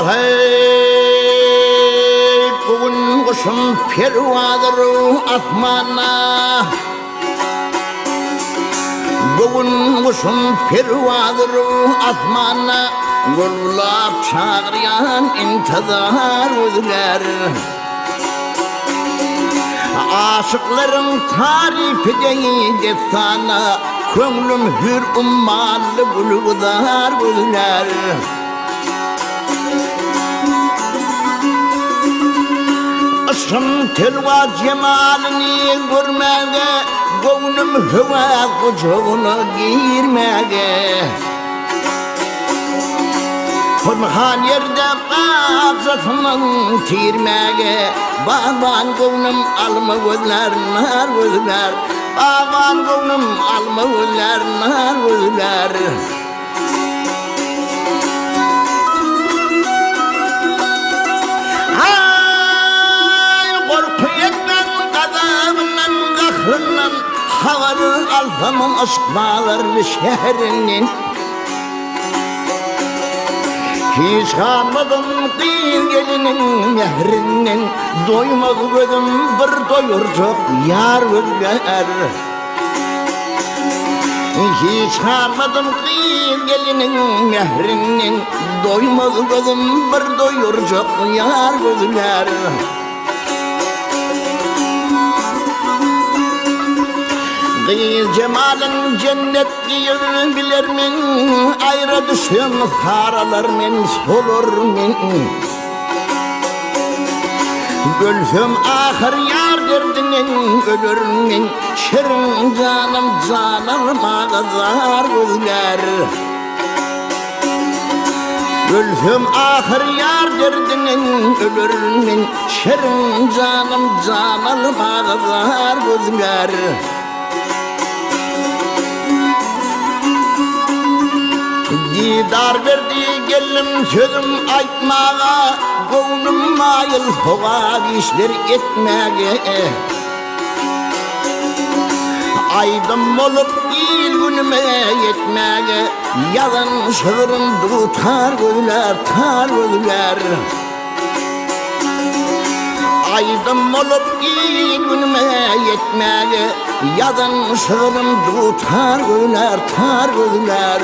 Hey, bugün kuşum pervadır asmana. Bugün kuşum pervadır asmana. Gullab çağıryan intizar özler. Aşıklarım tarif edeydi sana. Köngülüm hür ummalı buludar özler. Işım telva cemalini görmege, gönlüm hıva kucağına girmege. Hırhan yerde ağzatının tirmege, bağban gönlüm alma gözler, nar gözler. Bağban gönlüm alma gözler, nar gözler. Havarı alfamın aşkmalarlı şehrinin. Hiç kalmadım değil gelinin mehrinin. Doymak gözüm bir doyurcak yar gözler. Hiç kalmadım değil gelinin mehrinin. Doymak gözüm bir doyurcak yar gözler. Kıyız cemalin cennet giyer bilirmin. Ayrı düşüm haralarmin solurmin. Gülfüm ahır yar derdinin ölürmin. Şirin canım canıma kızar gözler. Gülfüm ahır yar derdinin ölürmin. Şirin canım canıma kızar gözler. Didar verdi gelim sözüm aytmağa. Gönlüm mayıl hova işler etmege. Aydın olup il günüme yetmege. Yalan şığırım tutar gözler, tar gözler. Aydın olup il günüme yetmege. Yalan şığırım tutar gözler, tar gözler.